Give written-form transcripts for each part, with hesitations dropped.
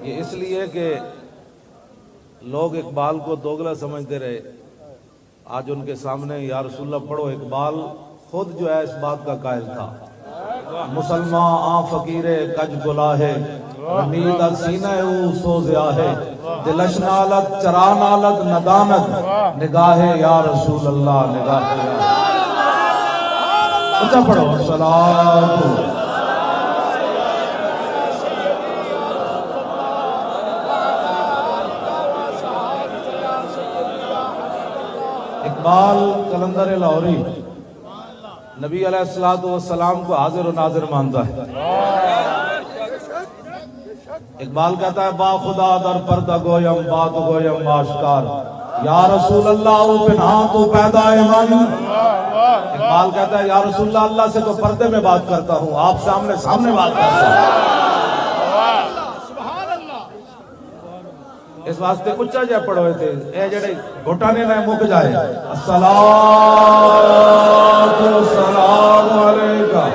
یہ اس لیے کہ لوگ اقبال کو دوگلا سمجھتے رہے، آج ان کے سامنے یا رسول اللہ پڑھو، اقبال خود جو ہے اس بات کا قائل تھا، مسلمان آ فقیر کج گلا ہے، رمید سینہ او سوزیا ہے، دلش نالت چرا نالت ندانت، نگاہ یا رسول اللہ نگاہ یا رسول اللہ۔ اچھا پڑھو صلاۃ اقبال قلندر لاہوری نبی علیہ السلام کو حاضر و ناظر مانتا ہے۔ اقبال کہتا ہے با خدا در پردہ گویم بات گویم آشکار، یا رسول اللہ او پنہاں تو پیدا من۔ اقبال کہتا ہے یا رسول اللہ، اللہ سے تو پردے میں بات کرتا ہوں، آپ سامنے سامنے بات کرتا ہوں۔ اس واسطے اچھا جا پڑھوئے تھے، اے جڑے گھٹانے نہ مک جائے، الصلاۃ والسلام علیکہ۔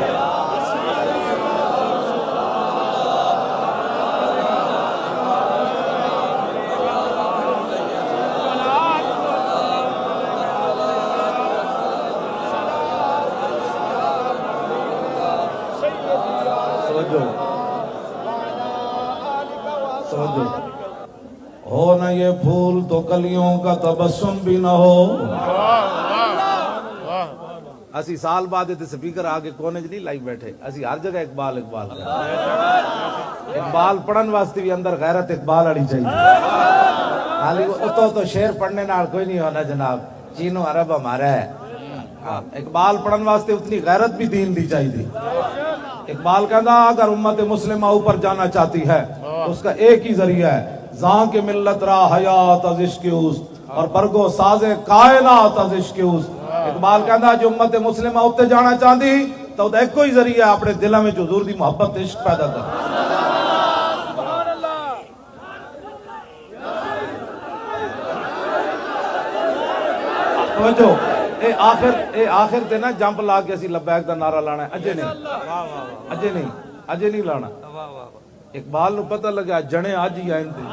ہو نہ یہ پھول تو کلیوں کا تبسم بھی نہ ہو۔ اسی سال بعد تے سپیکر آگے کونے نہیں لائی بیٹھے، اسی ہر جگہ اقبال اقبال اقبال پڑھن واسطے بھی اندر غیرت اقبال آڑی چاہیے۔ حالی تو شعر پڑھنے نال کوئی نہیں ہونا جناب، چینو عرب ہمارا ہے۔ اقبال پڑھن واسطے اتنی غیرت بھی دین دی چاہیے۔ اقبال کہتا اگر امت مسلمہ اوپر جانا چاہتی ہے تو اس کا ایک ہی ذریعہ ہے، زاں کے ملت را حیات از عشق اوست اور برگو ساز کائنات از عشق اوست۔ اقبال کہتا جو امت مسلمہ اوپر جانا چاہتی تو ایک کوئی ذریعہ ہے اپنے دلوں میں حضور دی محبت عشق پیدا کر۔ توجہ، اے آخر تے نا جمپ لا کے اسی لبیک دا نعرہ لانا ہے، اجے نہیں لانا۔ اقبال نو پتہ لگا جنے آج ہی آئیں تھے۔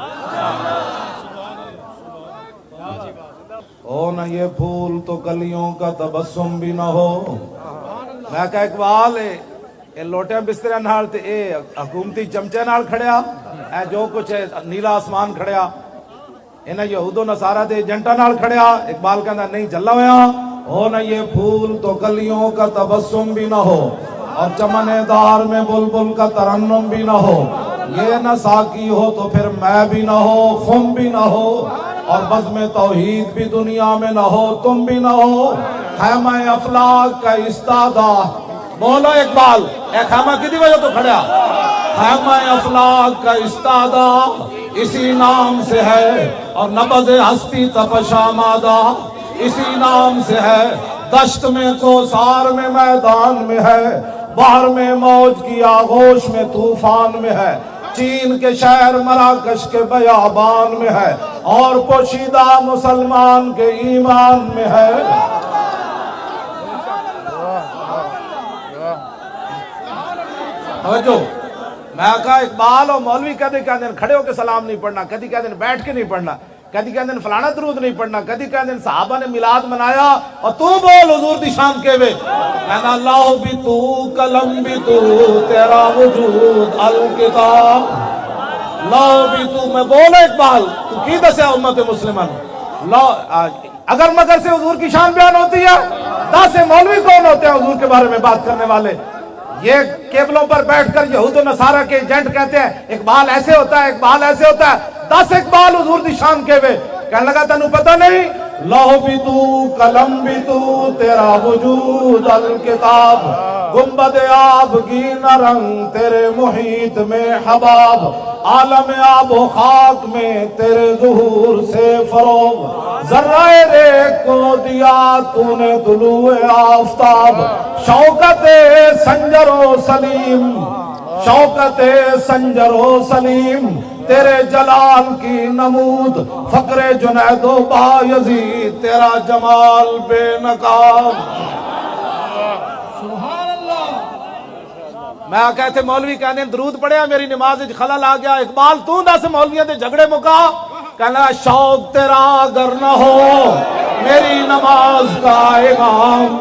ہو نہ یہ پھول تو کلیوں کا تبسم بھی نہ ہو۔ میں کہا اقبال اے لوٹے بسترے نال تے اے حکومتی چمچے نال کھڑیا، اے جو کچھ ہے نیلا آسمان کھڑیا، انہاں یہود و نصارہ دے ایجنٹاں نال کھڑیا۔ اقبال کہنا نہیں جلا ہویا، ہو نہ یہ پھول تو کلیوں کا تبسم بھی نہ ہو، اور چمن دار میں بلبل کا ترنم بھی نہ ہو، یہ نہ ساقی ہو تو پھر میں بھی نہ ہو، خم بھی نہ ہو، اور بزم توحید بھی دنیا میں نہ ہو، تم بھی نہ ہو، خیمہ افلاک کا استادہ۔ بولو اقبال، اے خیمہ کدی وجہ تو کھڑیا؟ خیمہ افلاک کا استادہ اسی نام سے ہے، اور نبض ہستی تپش آمادہ اسی نام سے ہے، دشت میں کوثار میں میدان میں ہے، بحر میں موج کی آغوش میں طوفان میں ہے، چین کے شہر مراکش کے بیابان میں ہے، اور پوشیدہ مسلمان کے ایمان میں ہے۔ توجہ، میں کہا اقبال اور مولوی کہتے دن کھڑے ہو کے سلام نہیں پڑھنا، کدی کہتے دن بیٹھ کے نہیں پڑھنا، کدی کہتے دن فلانا درود نہیں پڑھنا، کدی کہتے دن صحابہ نے میلاد منایا اور تو بول حضور دی شان کے وے۔ کہنا اللہ بھی تو قلم بھی تو تیرا وجود الکتاب، اللہ بھی تو۔ میں بولا اقبال تو کی دسے امت مسلمان، اگر مگر سے حضور کی شان بیان ہوتی ہے، 10 مولوی کون ہوتے ہیں حضور کے بارے میں بات کرنے والے؟ یہ کیبلوں پر بیٹھ کر یہود و نصارہ کے ایجنٹ کہتے ہیں اقبال ایسے ہوتا ہے، اقبال ایسے ہوتا ہے۔ 10 اقبال حضور دی شان کے وے۔ کہنے لگا تنو پتہ نہیں، لوح بھی تو قلم بھی تو تیرا وجود الکتاب، گنبد آب کی نہ رنگ تیرے محیط میں حباب، عالم آب و خاک میں تیرے ظہور سے فروغ، ذرہ ریت کو دیا تو نے طلوع آفتاب، شوکت سنجر و سلیم، شوکت سنجر و سلیم تیرے جلال کی نمود، فقر جنید و بایزید تیرا جمال بے نقاب۔ میں کہتے مولوی کہنے درود پڑھیا میری نماز وچ خلل آ گیا. اقبال تو دس مولویاں دے جھگڑے مکا. کہنا شوق تیرا اگر نہ ہو میری نماز کا امام.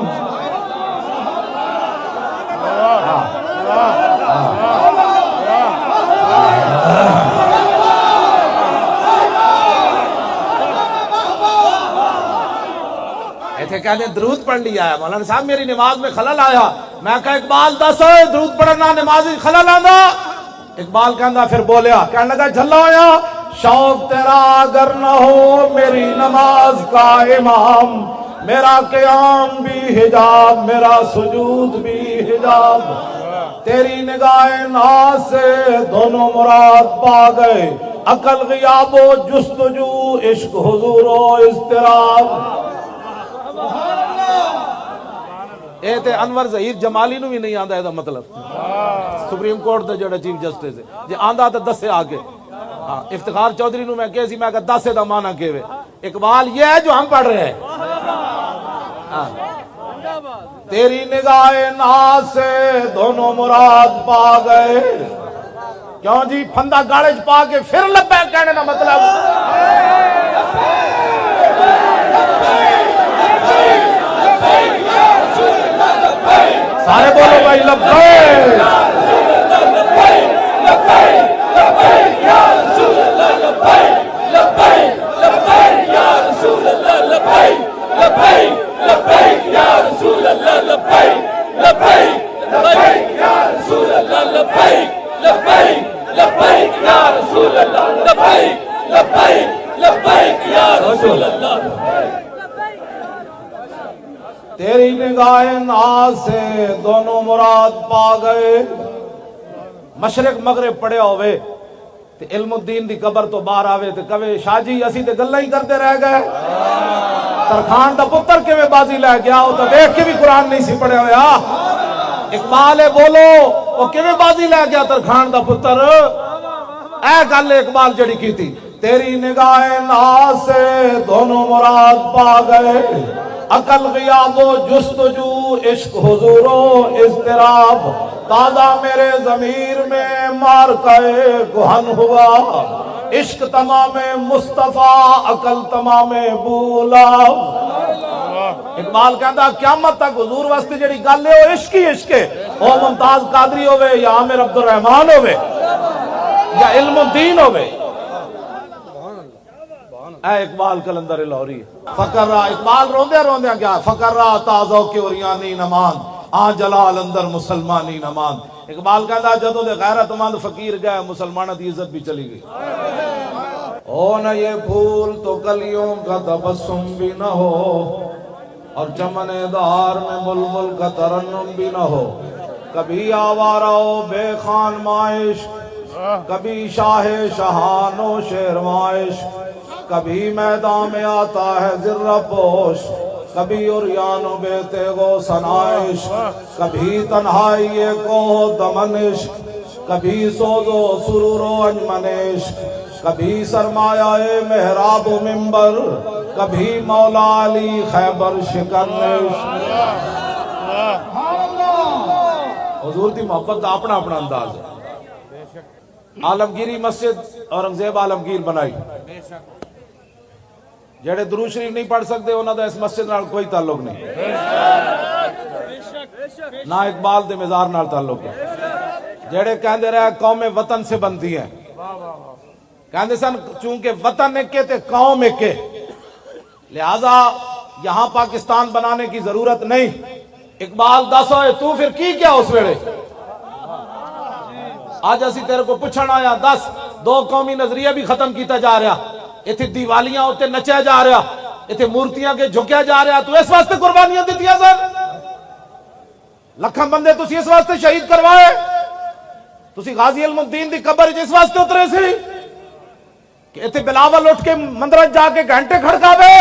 ایتھے کہنے درود پڑھ لیا ہے مولانا صاحب میری نماز میں خلل آیا. میں کہا اقبال دس درود پڑھنا نماز میں خلل آندا. اقبال کہندا پھر بولیا کہنے لگا جھلا ہویا شوق تیرا اگر نہ ہو میری نماز کا امام. میرا قیام بھی حجاب میرا سجود بھی حجاب. تیری نگاہ ناز سے دونوں مراد پا گئے. عقل غیاب و جستجو عشق حضور و اضطراب. اے تے انور ظہیر جمالی نو بھی نہیں آندا ہے مطلب سپریم کورٹ دے جڑا چیف جسٹس ہے جے آندا تے دسے آگے. افتخار چودھری نو میں کہے سی میں کہ دسے دا معنی کیوے. اقبال یہ ہے جو ہم پڑھ رہے ہیں. تیری نگاہ ناز سے دونوں مراد پا گئے. کیوں جی پھندا گاڑے چ پا کے پھر لبے کہنے دا مطلب سارے بولو بھائی لبیک تیری نگاہ ناز سے دونوں مراد پا گئے. مشرق مغرب پڑے ہوئے تے علم الدین دی قبر تو باہر آوے تے کہے شاہ جی اسی تے گلاں ہی کرتے رہ گئے. ترخان دا پتر کیویں بازی لے گیا وہ تو دیکھ کے بھی قرآن نہیں سی پڑھے ہویا. اقبال بولو وہ کیویں بازی لے گیا ترخان دا پتر. اے گل اقبال جڑی کی تھی تیری نگاہ ناز سے دونوں مراد پا گئے. عقل غیاب و جستجو عشق حضور و اضطراب. تازہ میرے ضمیر میں مارکے گہن ہوا. عشق تمام مصطفیٰ عقل تمام بولا. اقبال کہتا قیامت تک حضور واسطے جڑی گل ہے وہ عشق ہی عشق ہے. وہ ممتاز قادری ہوئے یا عامر عبد الرحمن ہوئے یا علم الدین ہوئے. اے اقبال کلندر لاہوری فقر را اقبال روندے روندے گیا فقر را تازو کے اوریانی نمان آ جلال اندر مسلمانی نمان. اقبال کہتا جدوں دے غیرت مند فقیر گئے مسلمانہ دی عزت بھی چلی گئی. او نہ یہ پھول تو کلیوں کا تبسم بھی نہ ہو اور چمن دار میں بلبل کا ترنم بھی نہ ہو. کبھی آوارہ ہو بے خان مائش کبھی شاہ شہان و شیر مائش. کبھی میدان میں آتا ہے ذرہ پوش کبھی عریان و بے تیغ و سنائش. کبھی تنہائی کو دمنش کبھی سوز و سرور و انجمنش. کبھی سرمایہ محراب و منبر کبھی مولا علی خیبر شکنش. حضور دی محبت دا اپنا اپنا انداز ہے. عالمگیری مسجد اورنگزیب عالمگیر بنائی. جڑے درود شریف نہیں پڑھ سکتے انہاں دا اس مسجد نال کوئی تعلق نہیں نہ اقبال دے مزار نال تعلق ہے. جڑے کہندے رہے قوم وطن سے بنتی ہے کہندے سن چونکہ وطن ایک تے قوم ایک لہذا یہاں پاکستان بنانے کی ضرورت نہیں. اقبال دس ہوئے تو پھر کی کیا اس ویلے. آج اسی تیرے کو پوچھنا آیا دس دو قومی نظریہ بھی ختم کیتا جا رہا. ایتھے دیوالیاں ہوتے نچیا جا رہا ایتھے مورتیاں کے جھکیا جا رہا. تو اس واسطے قربانیاں دیتیاں سن لکھاں بندے تسی اس واسطے شہید کروائے. تسی غازی علم الدین دی قبر اس واسطے اترے سی کہ ایتھے بلاول اٹھ کے مندرج جا کے گھنٹے کھڑکاوے.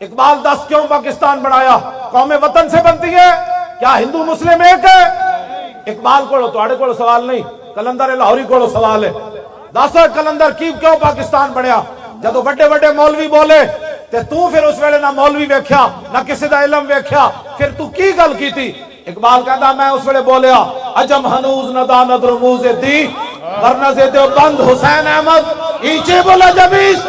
اقبال دس کیوں پاکستان بنایا. قوم وطن سے بنتی ہے کیا ہندو مسلم ایک ہے. اقبال کو تواڈے کول سوال نہیں کلندر لاہوری کو سوال ہے. دس کلندر کیوں پاکستان بنیا. جدو بڑے بڑے مولوی بولے تے تو پھر اس ویلے نہ مولوی ویکھیا نہ کسی دا علم ویکھیا پھر تو کی گل کیتی. اقبال کہتا میں اس ویلے بولیا عجم ہنوز ندانت رموز دی ورنہ سے دیوبند حسین احمد ایچے بولا جبیس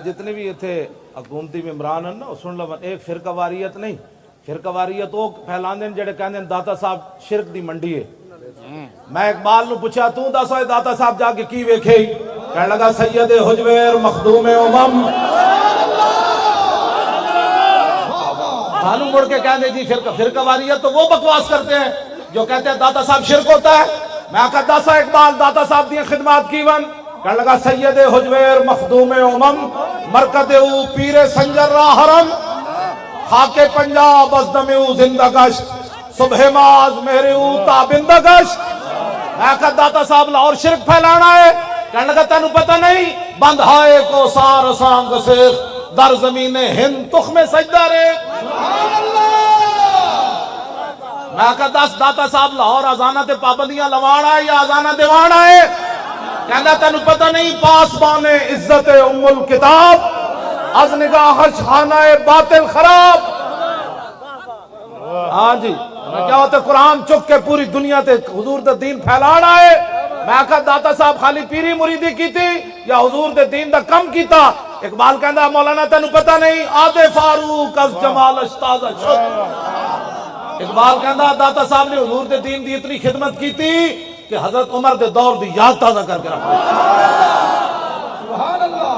جتنے بھی تھے حکومتی ممبران ہیں نا سن لو ایک فرقہ واریت نہیں فرقہ واریت وہ پھیلاندے جڑے کہندے داتا صاحب شرک دی منڈی ہے میں اقبال نو پوچھا تو دس ہوئے داتا صاحب جا کے کی ویکھے کہنے لگا سید حجویر مخدوم امم خانو مڑ کے کہندے جی فرقہ واریت تو وہ بکواس کرتے ہیں جو کہتے ہیں داتا صاحب شرک ہوتا ہے میں کہا دسا اقبال داتا صاحب دی خدمات کی ون کہنے لگا سید حجویر مخدوم امم مرکد او پیر سنجر را حرم خاک پنجاب از دم او زندہ گشت صبح ماز میرے او تابندہ گشت میں کہا داتا صاحب لاہور شرک پھیلانا ہے کہنے لگا تینو پتہ نہیں بندھائے کو سار سانگ سیخ در زمین ہند تخم سجدہ رے میں کہا داتا صاحب لاہور ازانہ تے پابندیاں لوانا ہے یا ازانہ دیوانا ہے کہنا تینو پتہ نہیں پاسبان عزت ام الکتاب از نگاہ خانہ باطل خراب ہاں جی کیا ہوتا ہے قرآن چک کے پوری دنیا تے حضور دے دین پھیلانا ہے میں کہا داتا صاحب خالی پیری مریدی کی تھی یا حضور دے دین دا کم کیتا اقبال کہندا مولانا تینو پتہ نہیں آدھے فاروق از جمال اشتاز شد اقبال کہندا داتا صاحب نے حضور دے دین دی اتنی خدمت کی تھی کہ حضرت عمر دے دور دی یاد تازہ کر کے رکھا سبحان اللہ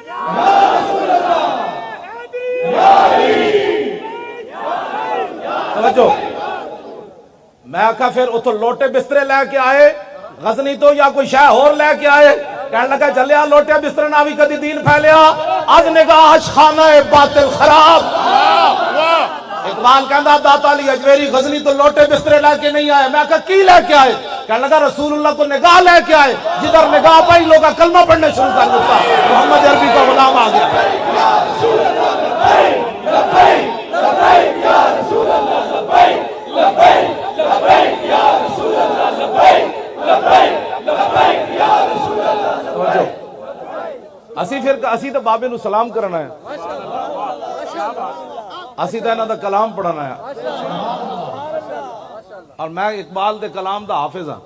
یا رسول اللہ یا علی توجہ میں کہا پھر اتھو لوٹے بسترے لے کے آئے غزنی تو یا کوئی شاہ اور لے کے آئے کہنے لگا جلیا لوٹے بسترے نہ بھی کدی دین پھیلیا از نگاہ خانہ باطل خراب اقبال کہندا داتا علی اجویری غزنی تو لوٹے بسترے لے کے نہیں آئے میں کہا کی لے کے آئے کہنے لگا رسول اللہ تو نگاہ لے کے آئے جدھر نگاہ پائی لوگا کلمہ پڑھنے شروع کر دیتا محمد عربی کا غلام آ گیا یا رسول اللہ لبیک لبیک لبیک یا رسول اللہ لبیک لبیک لبیک یا رسول اللہ لبیک لبیک لبیک یا رسول اللہ لبیک اسی تو بابے نو سلام کرنا ہے اسی تو انہاں دا کلام پڑھنا ہے اور میں اقبال دے کلام دا حافظ ہاں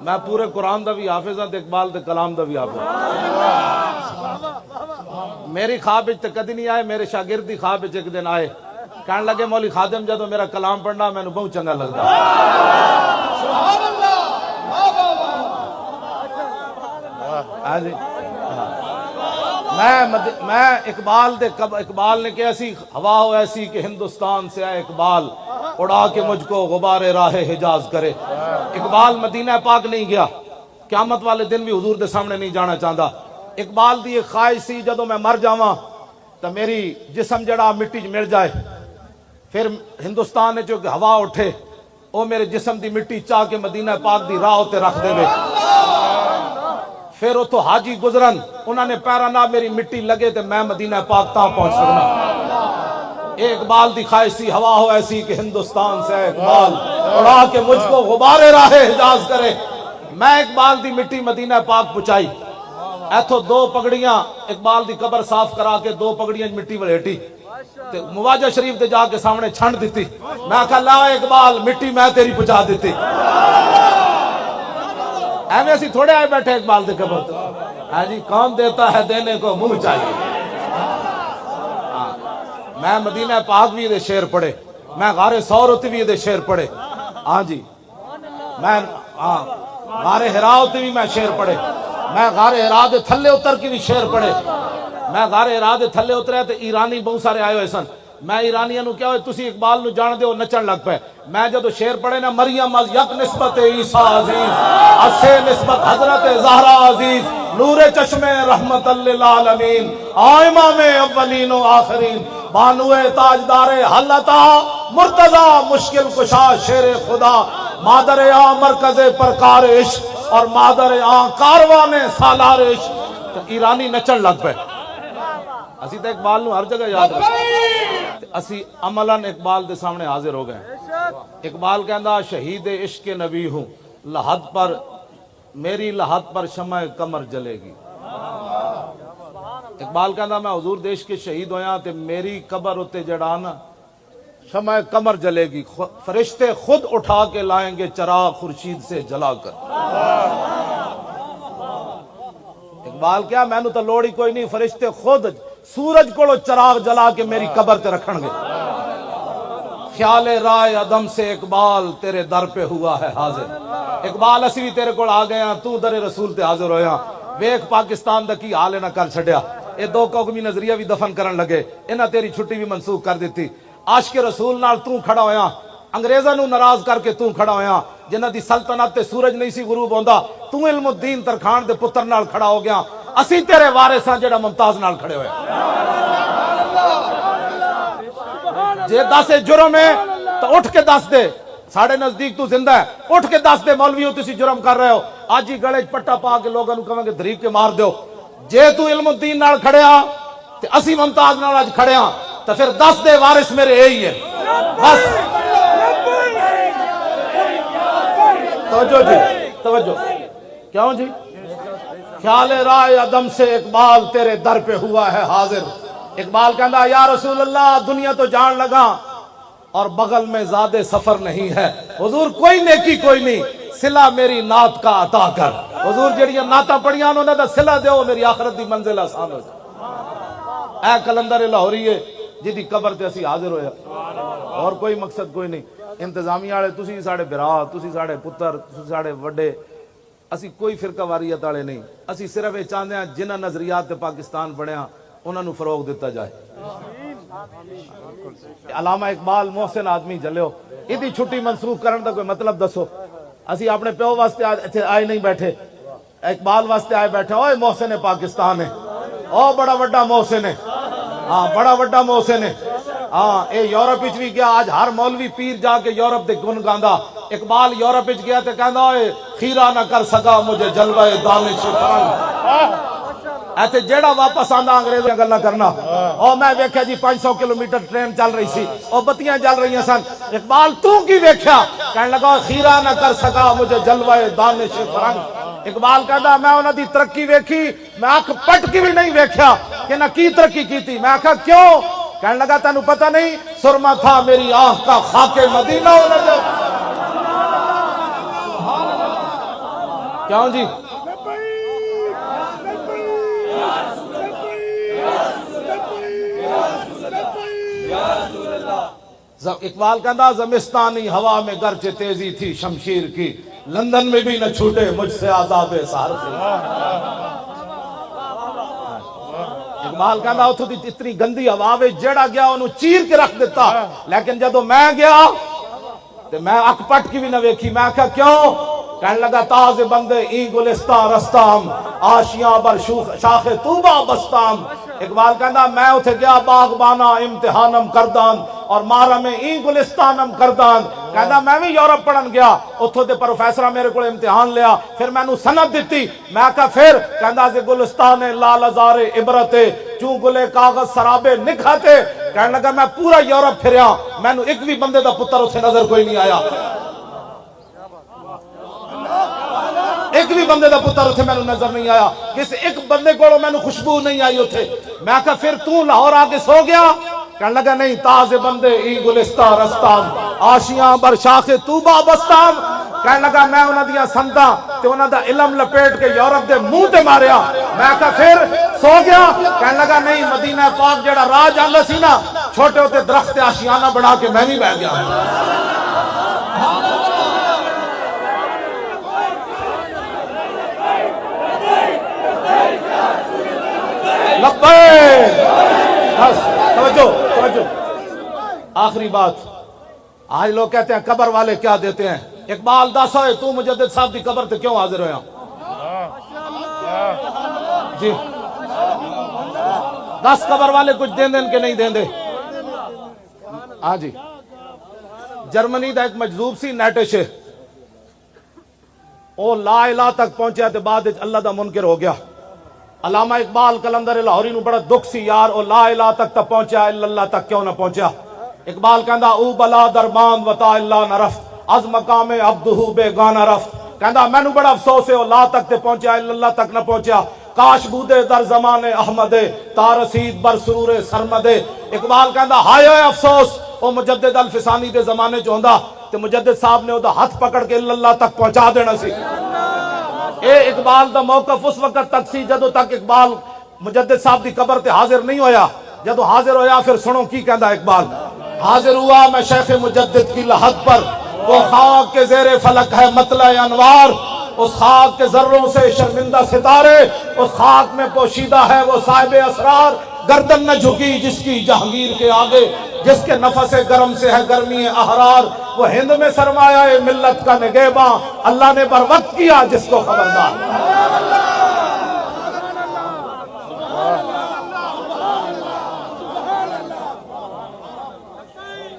میں پورے قرآن دا بھی حافظ ہاں تے اقبال دے کلام دا بھی حافظ میری خواب وچ تے کدی نہیں آئے میرے شاگرد دی خواب وچ ایک دن آئے کہنے لگے مولوی خادم جدوں میرا کلام پڑھنا مینوں بہت چنگا لگدا سبحان اللہ ہاں جی میں اقبال نے کہ ایسی ہوا ہو ایسی کہ ہندوستان سے آئے اقبال اڑا کے مجھ کو غبار راہ حجاز کرے اقبال مدینہ پاک نہیں گیا قیامت والے دن بھی حضور دے سامنے نہیں جانا چاہتا اقبال دی ایک خواہش سی جدوں میں مر جاواں تو میری جسم جڑا مٹی مل جائے پھر ہندوستان نے جو ہوا اٹھے وہ میرے جسم دی مٹی چاہ کے مدینہ پاک دی راہ تے رکھ دے پھر اتو حاجی گزرن انہوں نے پیرا نہ میری مٹی لگے تے میں مدینہ پاک تا پہنچ سکنا اے اقبال دی خواہش سی ہوا ہو ایسی کہ ہندوستان سے اقبال اڑا کے مجھ کو غبار راہ حجاز کرے میں اقبال دی مٹی مدینہ پاک پہنچائی ایتھو دو پگڑیاں اقبال دی قبر صاف کرا کے دو پگڑیاں مٹی ولیٹی مواجہ شریف دے جا کے سامنے چھنڈ دیتی میں کہا لا اقبال مٹی میں تیری پہنچا دیتی ایویں اسی تھوڑے آئے بیٹھے اقبال دے قبر تو ہاں جی کون دیتا ہے دینے کو منہ چاہیے میں مدینہ پاک بھی دے شعر پڑھے میں غار سورت بھی دے شعر پڑھے ہاں جی میں غار ہراؤت بھی میں شعر پڑھے میں غار ہرا دے تھلے اتر کی بھی شعر پڑھے میں غار ہرا دے تھلے اتریا تے ایرانی بہت سارے آئے ہوئے سن. میں ایرانیاں نو کیا ہوئے تسی اقبال نو جان دے ہو نچن لگ پے. میں جدو شعر پڑھے نا مریم از یک نسبت عیسیٰ عزیز اسے نسبت حضرت زہرا عزیز نور چشم رحمت للعالمین امام اولین و آخرین بانو تاجدار حلتا مرتضی مشکل کشا شیر خدا مادر آ مرکز پرکار عشق اور مادر آ کاروان سالار عشق. ایرانی نچن لگ پے. اسی تو اقبال نو ہر جگہ یاد رکھتے. اسی عملاً اقبال دے سامنے حاضر ہو گئے. اقبال کہندا شہید عشق نبی ہوں لحد پر میری لحد پر شمع قمر جلے گی. اقبال کہندا میں حضور دیش کے شہید ہویا تے میری قبر اتے جڑانا شمع قمر جلے گی. فرشتے خود اٹھا کے لائیں گے چراغ خورشید سے جلا کر. اقبال کیا میں نو تو لوڑی کوئی نہیں, فرشتے خود سورج کو چراغ جلا کے میری قبر تے رکھن گے. خیال رائے عدم سے اقبال تیرے در پہ ہوا ہے حاضر. اقبال اسی بھی تیرے کو آ گیا تو در رسول تے حاضر ہویا. ویکھ پاکستان دا کی حال نہ کر چھڈیا. اے دو قومی نظریہ بھی دفن کرن لگے, انہاں تیری چھٹی بھی منسوخ کر دیتی. عاشق رسول نال تو کھڑا ہویا, انگریزاں نو ناراض کر کے تو کھڑا ہویا. جنہاں دی سلطنت تے سورج نہیں سی غروب ہوندا تو علم الدین ترکھان دے پتر نال کھڑا ہو گیا. اسی تیرے وارث ہاں جڑا ممتاز نال کھڑے ہوئے. جے دس جرم ہے تو اٹھ کے دس دے, ساڑھے نزدیک تو زندہ ہے, اٹھ کے دس دے مولوی ہو تسی جرم کر رہے ہو. آج ہی گلے پٹا پا کے لوگاں نو کہاں گے دھریک کے مار دیو. جے تو علم الدین نال کھڑے ہاں تے اسی ممتاز نال آج کھڑے ہاں تو پھر دس دے وارث میرے یہی ہے بس. توجہ جی توجہ. کیوں جی؟ خیال رائے عدم سے اقبال تیرے در پہ ہوا ہے حاضر. اقبال کہندا یا رسول اللہ دنیا تو جان لگا اور بغل میں زیادہ سفر نہیں ہے. حضور کوئی نیکی کوئی نہیں, صلہ میری نعت کا عطا کر. حضور جڑیاں نعتاں پڑھیاں انہوں نے صلہ دیو میری آخرت دی منزل آسان ہو جائے. اے کلندر لاہوری ہے جدی قبر تے اسی حاضر ہویا, اور کوئی مقصد کوئی نہیں. انتظامیہ والے تسی ساڑے برا, تسی ساڑے پتر, تسی ساڑے وڈے, اسی کوئی فرقہ واریت والے نہیں. اسی صرف یہ چاہتے ہیں جنہ نظریات تے پاکستان بڑھیا انہوں نے فروغ دیتا جائے. علامہ اقبال محسن آدمی جلے ہو, ادھی چھٹی منسوخ کرنے دا کوئی مطلب دسو. اسی اپنے پیو واسطے آئے نہیں بیٹھے, اقبال واسطے آئے بیٹھے. اوہ محسن پاکستان ہے, اوہ بڑا وڈا محسن ہے, ہاں بڑا وڈا محسن ہے. ہاں اے یورپ وچ بھی گیا, آج ہر مولوی پیر جا کے یورپ دے گن گاندا. اقبال یورپ وچ گیا تے کہندا اوے خیرہ نہ کر سکا مجھے جلوہ دانش فرنگ. ایتھے جیڑا واپس آندا انگریزاں گلاں کرنا. او میں ویکھیا جی 500 کلومیٹر ٹرین چل رہی سی, او بتیاں جل رہی سن. اقبال تو کی ویکھیا؟ کہن لگا خیرہ نہ کر سکا مجھے جلوہ دانش فرنگ. اقبال کہندا میں انہاں دی ترقی ویکھی, میں اکھ پٹ کے بھی نہیں ویکھیا کہ نہ کی ترقی کیتی. میں آکھا کیوں؟ کہنے لگا تینو پتہ نہیں سرما تھا میری آنکھ کا خاک مدینہ ہونا جو. کیوں جی؟ اقبال کہندا زمستانی ہوا میں گرچہ تیزی تھی شمشیر کی, لندن میں بھی نہ چھوٹے مجھ سے عذاب سہر سے. اقبال کہندا اتھوں دی اتنی گندی ہوا وچ جیڑا گیا انہوں چیر کے رکھ دیتا, لیکن جدو میں گیا تے میں اک پٹ کی بھی نہ ویکھی. میں کہا کیوں؟ کہنے لگا تاز بندے ای گلستہ رستام آشیاں بر شاخ طوبہ بستام. اقبال کہندا میں اتھے گیا باغبانا امتحانم کردان اور مارا میں ای گلستانم کردان. کہندا میں بھی یورپ پڑھن گیا, اتھوں دے پروفیسرہ میرے کو امتحان لیا, پھر میں نو سند دیتی. میں کہا پھر؟ کہندا سے گلستان لال ازار عبرتے چوں گلے کاغذ سرابے نکھاتے. کہنے لگا میں پورا یورپ پھریا, میں نو ایک بھی بندے دا پتر اتھے نظر کوئی نہیں آیا, ایک بھی بندے دا پتر اتھے میں نظر نہیں آیا, کسی ایک بندے کو میں خوشبو نہیں آئی اتھے. میں کہا پھر تو لاہور آ کے سو گیا؟ کہنے لگا نہیں, تازے بندے ای گلستہ رستام آشیاں بر شاخ طوبہ بستام. کہنے لگا میں انہاں دیاں سندا تے انہاں دا علم لپیٹ کے یورپ دے منہ تے ماریا. میں کہا پھر سو گیا؟ کہنے لگا نہیں, مدینہ پاک جڑا راہ جاندا سی نا, چھوٹے ہوتے درخت آشیانہ بنا کے میں بھی بیٹھ گیا. لبیک آخری بات، آج لوگ کہتے ہیں قبر والے کیا دیتے ہیں. اقبال دس ہوئے تو مجدد صاحب دی قبر تے کیوں حاضر ہویا جی؟ 10 قبر والے کچھ دیں دیں کہ نہیں دیں دے؟ ہاں جی. جرمنی دا ایک مجذوب سی نیٹش ہے، او لا الہ تک پہنچیا تے بعد اللہ دا منکر ہو گیا. علامہ اقبال کلندر لاہوری نو بڑا دکھ سی یار او لا الہ تک تا پہنچیا الا اللہ تک کیوں نہ پہنچیا. اقبال کہندا او بلا دربان وتا اللہ نہ رفت از مقام عبدہ بے گانا رفت. کہندا مینوں بڑا افسوس ہے او لا تک تے پہنچیا الا اللہ تک نہ پہنچیا. کاش بودے در زمان احمد تا رسید بر سرور سرمد. اقبال کہندا ہائے افسوس او مجدد الفسانی دے زمانے چ ہوندا تے مجدد صاحب نے او دا ہاتھ پکڑ کے الا اللہ تک پہنچا دینا سی. اے اقبال دا موقف اس وقت تک سی جدو تک اقبال مجدد صاحب دی قبر تے حاضر نہیں ہویا. جدو حاضر ہویا پھر سنو کی کہندا اقبال. حاضر ہوا میں شیخ مجدد کی لحد پر، وہ خاک کے زیر فلک ہے مطلع انوار. اس خاک کے ذروں سے شرمندہ ستارے، اس خاک میں پوشیدہ ہے وہ صاحب اسرار. گردن نہ جھکی جس کی جہانگیر کے آگے، جس کے نفس گرم سے ہے گرمی احرار. وہ ہند میں سرمایہ ملت کا نگہباں، اللہ نے بر وقت کیا جس کو خبردار.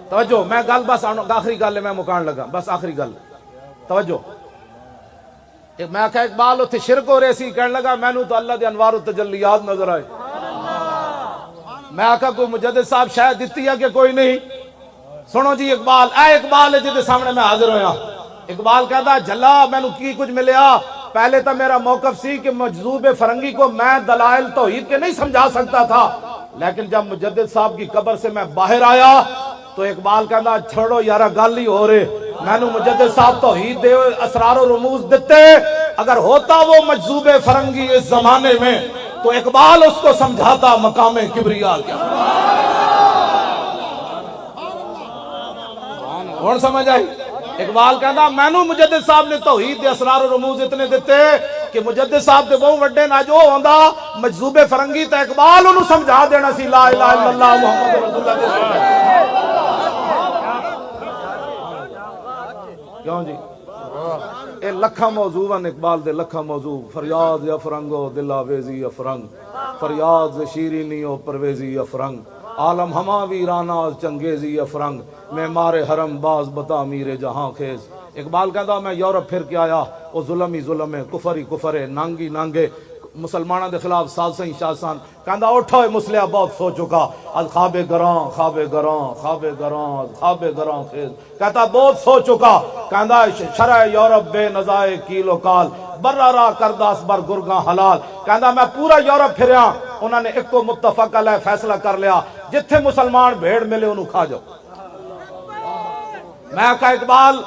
توجہ، میں گل بس آخری گل میں مکان لگا، بس آخری گل توجہ. میں کہا اقبال اتھے شرک ہو رہے سی، کہنے لگا میں نو تو اللہ دے انوار و تجلیات نظر آئے. میں کہا کوئی مجدد صاحب شاید دیتی ہے کہ کوئی نہیں. سنو جی اقبال، اے اقبال ہے جدے سامنے میں حاضر ہویا. اقبال کہتا جلا میں نو کی کچھ ملیا. پہلے تو میرا موقف سی کہ مجذوب فرنگی کو میں دلائل توحید کے نہیں سمجھا سکتا تھا، لیکن جب مجدد صاحب کی قبر سے میں باہر آیا تو اقبال کہتا چھوڑو یارا گل ہی ہو رہے. میں نو مجدد صاحب توحید دے اسرار و رموز دیتے. اگر ہوتا وہ مجذوب فرنگی اس زمانے میں تو اقبال اس کو سمجھاتا مقام کبریا کیا. کون سمجھ آئی؟ اقبال کہتا میں نو مجدد صاحب نے توحید دے اسرار و رموز اتنے دیتے کہ مجدد صاحب دے بہت وڈے نہ جو ہوندا مجذوب فرنگی تے اقبال انہوں سمجھا دینا سی لا الہ الا اللہ محمد رسول اللہ. کیوں جی؟ اے لکھا موضوع ان اقبال دے لکھا موضوع. فریاد یا فرنگو دل آویزی یا فرنگ، فریاد ز شیرینی و پرویزی یا فرنگ، عالم ہما ویرانا چنگیزی یا فرنگ، معمار حرم باز بتا میر جہاں خیز. اقبال کہتا میں یورپ پھر کے آیا، وہ ظلم ہی ظلم ہے، کفر ہی کفر ہے، نانگی نانگے مسلمانوں دے خلاف سازشیں شاسان. کہندا اٹھو مسلح بہت سو چکا، از خواب گراں خواب گراں خواب گراں خواب گراں خیز. کہتا بہت سو چکا. کہندا شرع یورپ بے نزائے کیل و کال، برارا کرداس بر گرگاں حلال. کہندا میں پورا یورپ پھریا، انہوں نے ایک کو متفق علیہ فیصلہ کر لیا جتھے مسلمان بھیڑ ملے انہوں کھا جاؤ. میں کہا اقبال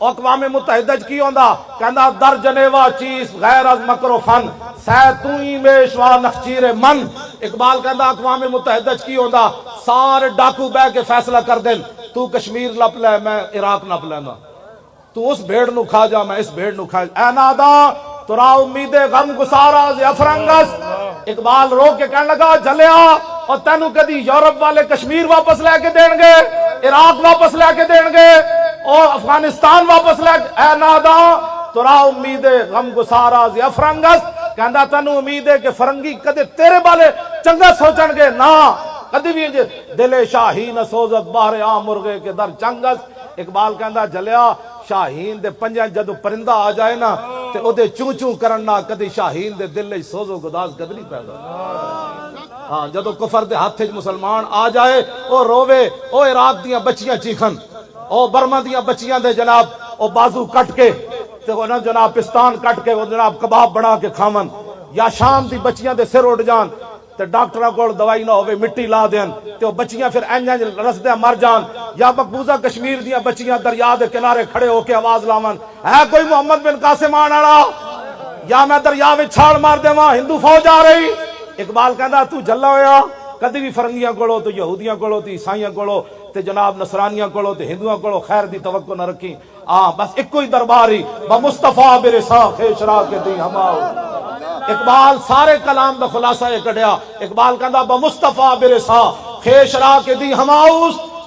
اقوام متحدہ کی ہوندا؟ کہندا در جنیوا چیز غیر از مکر و فن، سیتوئی میشوا نخچیر من. اقبال کہندا اقوام متحدہ کی ہوندا؟ سارے ڈاکو بے کے فیصلہ کر دیں تو کشمیر لپ لے میں عراق نپ لینا، تو اس بھیڑ نو کھا جا میں اس بھیڑ نو کھا جا. اے نادا ترا امید غم گسارا ز افرنگس. اقبال رو کے کہنے لگا جلیا اور تینو کدی یورپ والے کشمیر واپس لے کے دیں گے، عراق واپس لے کے دیں گے اور افغانستان واپس لے کے. اے نادا ترا امید غم گسارا ز افرنگس. کہندا تینو امید ہے کہ فرنگی کدے تیرے بالے چنگا سوچن گے نا، کدی بھی دل شاہین سوزت باہر عام مرغے کے در چنگس. اقبال کہندا جلیا شاہین دے پنجاں جدو پرندہ آ جائے نا تے او دے چوں چوں کرنا کدی شاہین دے دل وچ سوز و گداز کدی نہیں پیدا. ہاں جدو کفر دے ہاتھ وچ مسلمان آ جائے او روے، او عراق دیاں بچیاں چیخن، او برما دیاں بچیاں دے جناب او بازو کٹ کے تے او جناب پستان کٹ کے او جناب کباب بنا کے کھاون، یا شام دی بچیاں دے سر اڑ جان تے ڈاکٹراں کول دوائی نہ ہوے مٹی لا دین تے او بچیاں پھر انج رسدے مر جان. یا مقبوضہ کشمیر دیاں بچیاں دریا دے کنارے کھڑے ہو کے آواز لاون ہے کوئی محمد بن قاسم آن والا، یا میں دریا وچ چھال مار دیواں ہندو فوج آ رہی. اقبال کہندا تو جلا ہویا کدی بھی فرنگیاں کولو تو یہودیاں کولو تے عیسائیاں کولو تے جناب نصرانیاں کولو تے ہندوؤں کولو خیر دی توقع نہ رکھی. بس ایکو ہی دربار ہی بمصطفیٰ برسا خیشرا کے دی ہماؤ. اقبال سارے کلام دا خلاصہ یہ کڈیا. اقبال کہندا بمصطفیٰ برسا خیشرا کے دی ہماؤس،